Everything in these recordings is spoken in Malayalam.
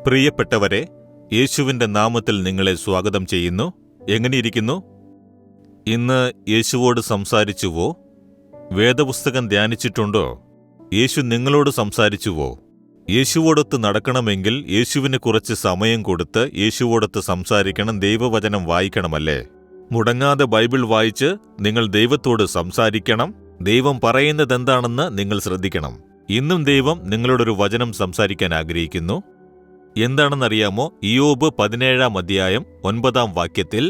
പ്രിയപ്പെട്ടവരെ, യേശുവിന്റെ നാമത്തിൽ നിങ്ങളെ സ്വാഗതം ചെയ്യുന്നു. എങ്ങനെയിരിക്കുന്നു? ഇന്ന് യേശുവോട് സംസാരിച്ചുവോ? വേദപുസ്തകം ധ്യാനിച്ചിട്ടുണ്ടോ? യേശു നിങ്ങളോട് സംസാരിച്ചുവോ? യേശുവോടൊത്ത് നടക്കണമെങ്കിൽ യേശുവിന് കുറച്ച് സമയം കൊടുത്ത് യേശുവോടൊത്ത് സംസാരിക്കണം, ദൈവവചനം വായിക്കണമല്ലേ? മുടങ്ങാതെ ബൈബിൾ വായിച്ച് നിങ്ങൾ ദൈവത്തോട് സംസാരിക്കണം. ദൈവം പറയുന്നതെന്താണെന്ന് നിങ്ങൾ ശ്രദ്ധിക്കണം. ഇന്നും ദൈവം നിങ്ങളോടൊരു വചനം സംസാരിക്കാൻ ആഗ്രഹിക്കുന്നു. എന്താണെന്നറിയാമോ? ഇയ്യോബ് 17-ാം അധ്യായം 9-ാം വാക്യത്തിൽ,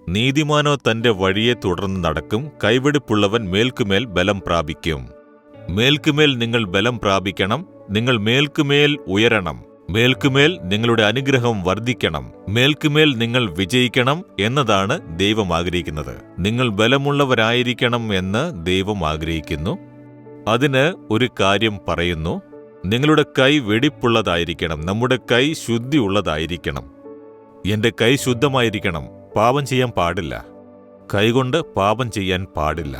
നീതിമാനോ തന്റെ വഴിയെ തുടർന്ന് നടക്കും, കൈവെടിപ്പുള്ളവൻ മേൽക്കുമേൽ ബലം പ്രാപിക്കും. മേൽക്കുമേൽ നിങ്ങൾ ബലം പ്രാപിക്കണം. നിങ്ങൾ മേൽക്കുമേൽ ഉയരണം. മേൽക്കുമേൽ നിങ്ങളുടെ അനുഗ്രഹം വർദ്ധിക്കണം. മേൽക്കുമേൽ നിങ്ങൾ വിജയിക്കണം എന്നതാണ് ദൈവം ആഗ്രഹിക്കുന്നത്. നിങ്ങൾ ബലമുള്ളവരായിരിക്കണം എന്ന് ദൈവം ആഗ്രഹിക്കുന്നു. അതിന് ഒരു കാര്യം പറയുന്നു. നിങ്ങളുടെ കൈ വെടിപ്പുള്ളതായിരിക്കണം. നമ്മുടെ കൈ ശുദ്ധിയുള്ളതായിരിക്കണം. എന്റെ കൈ ശുദ്ധമായിരിക്കണം. പാപം ചെയ്യാൻ പാടില്ല. കൈകൊണ്ട് പാപം ചെയ്യാൻ പാടില്ല.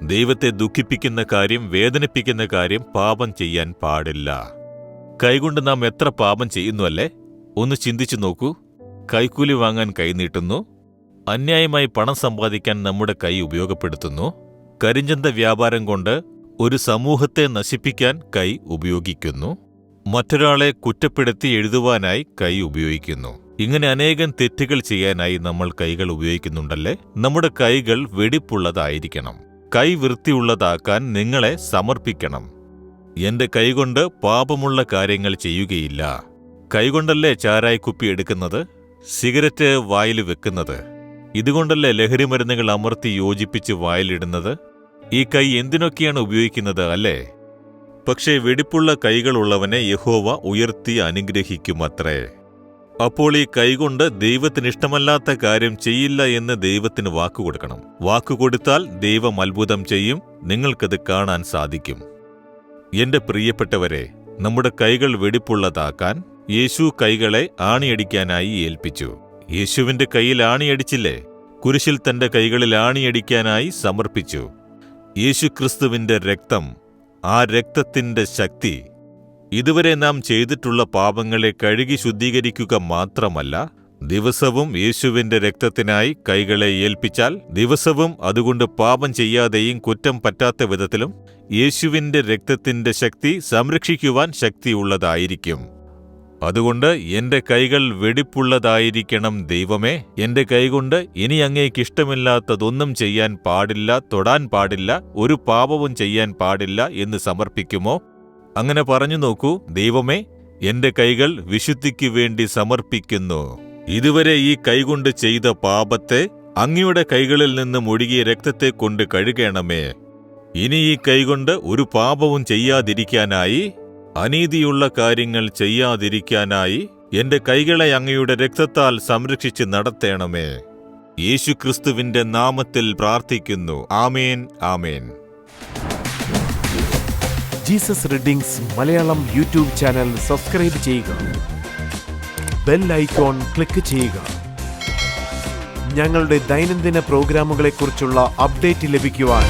ദൈവത്തെ ദുഃഖിപ്പിക്കുന്ന കാര്യം, വേദനിപ്പിക്കുന്ന കാര്യം പാപം ചെയ്യാൻ പാടില്ല. കൈകൊണ്ട് നാം എത്ര പാപം ചെയ്യുന്നുവല്ലേ? ഒന്ന് ചിന്തിച്ചു നോക്കൂ. കൈക്കൂലി വാങ്ങാൻ കൈനീട്ടുന്നു. അന്യായമായി പണം സമ്പാദിക്കാൻ നമ്മുടെ കൈ ഉപയോഗപ്പെടുത്തുന്നു. കരിഞ്ചന്ത വ്യാപാരം കൊണ്ട് ഒരു സമൂഹത്തെ നശിപ്പിക്കാൻ കൈ ഉപയോഗിക്കുന്നു. മറ്റൊരാളെ കുറ്റപ്പെടുത്തി എഴുതുവാനായി കൈ ഉപയോഗിക്കുന്നു. ഇങ്ങനെ അനേകം തെറ്റുകൾ ചെയ്യാനായി നമ്മൾ കൈകൾ ഉപയോഗിക്കുന്നുണ്ടല്ലേ? നമ്മുടെ കൈകൾ വെടിപ്പുള്ളതായിരിക്കണം. കൈ വൃത്തിയുള്ളതാക്കാൻ നിങ്ങളെ സമർപ്പിക്കണം. എന്റെ കൈകൊണ്ട് പാപമുള്ള കാര്യങ്ങൾ ചെയ്യുകയില്ല. കൈകൊണ്ടല്ലേ ചാരായ കുപ്പി എടുക്കുന്നത്, സിഗരറ്റ് വായിൽ വെക്കുന്നത്? ഇതുകൊണ്ടല്ലേ ലഹരിമരുന്നുകൾ അമർത്തി യോജിപ്പിച്ച് വായിലിടുന്നത്? ഈ കൈ എന്തിനൊക്കെയാണ് ഉപയോഗിക്കുന്നത്, അല്ലേ? പക്ഷേ വെടിപ്പുള്ള കൈകളുള്ളവനെ യഹോവ ഉയർത്തി അനുഗ്രഹിക്കുമത്രേ. അപ്പോൾ ഈ കൈകൊണ്ട് ദൈവത്തിനിഷ്ടമല്ലാത്ത കാര്യം ചെയ്യില്ല എന്ന് ദൈവത്തിന് വാക്കുകൊടുക്കണം. വാക്കുകൊടുത്താൽ ദൈവം അത്ഭുതം ചെയ്യും. നിങ്ങൾക്കത് കാണാൻ സാധിക്കും. എന്റെ പ്രിയപ്പെട്ടവരെ, നമ്മുടെ കൈകൾ വെടിപ്പുള്ളതാക്കാൻ യേശു കൈകളെ ആണിയടിക്കാനായി ഏൽപ്പിച്ചു. യേശുവിന്റെ കൈയിൽ ആണിയടിച്ചില്ലേ? കുരിശിൽ തന്റെ കൈകളിൽ ആണിയടിക്കാനായി സമർപ്പിച്ചു. യേശുക്രിസ്തുവിന്റെ രക്തം, ആ രക്തത്തിന്റെ ശക്തി ഇതുവരെ നാം ചെയ്തിട്ടുള്ള പാപങ്ങളെ കഴുകി ശുദ്ധീകരിക്കുക മാത്രമല്ല, ദിവസവും യേശുവിന്റെ രക്തത്തിനായി കൈകളെ ഏൽപ്പിച്ചാൽ ദിവസവും അതുകൊണ്ട് പാപം ചെയ്യാതെയും കുറ്റം പറ്റാത്ത വിധത്തിലും യേശുവിന്റെ രക്തത്തിന്റെ ശക്തി സംരക്ഷിക്കുവാൻ ശക്തിയുള്ളതായിരിക്കും. അതുകൊണ്ട് എന്റെ കൈകൾ വെടിപ്പുള്ളതായിരിക്കണം ദൈവമേ. എന്റെ കൈകൊണ്ട് ഇനി അങ്ങേക്കിഷ്ടമില്ലാത്തതൊന്നും ചെയ്യാൻ പാടില്ല, തൊടാൻ പാടില്ല, ഒരു പാപവും ചെയ്യാൻ പാടില്ല എന്ന് സമർപ്പിക്കുമോ? അങ്ങനെ പറഞ്ഞു നോക്കൂ. ദൈവമേ, എന്റെ കൈകൾ വിശുദ്ധിക്ക് വേണ്ടി സമർപ്പിക്കുന്നു. ഇതുവരെ ഈ കൈകൊണ്ട് ചെയ്ത പാപത്തെ അങ്ങയുടെ കൈകളിൽ നിന്നും ഒഴുകിയ രക്തത്തെ കൊണ്ട് കഴുകണമേ. ഇനി ഈ കൈകൊണ്ട് ഒരു പാപവും ചെയ്യാതിരിക്കാനായി, അനീതിയുള്ള കാര്യങ്ങൾ ചെയ്യാതിരിക്കാനായി എന്റെ കൈകളെ അങ്ങയുടെ രക്തത്താൽ സംരക്ഷിച്ച് നടത്തേണമേ. യേശുക്രിസ്തുവിന്റെ നാമത്തിൽ പ്രാർത്ഥിക്കുന്നു. ആമേൻ, ആമേൻ. Jesus readings Malayalam YouTube channel subscribe ചെയ്യുക. ബെൽ ഐക്കോൺ ക്ലിക്ക് ചെയ്യുക. ഞങ്ങളുടെ ദൈനംദിന പ്രോഗ്രാമുകളെക്കുറിച്ചുള്ള അപ്ഡേറ്റ് ലഭിക്കുവാൻ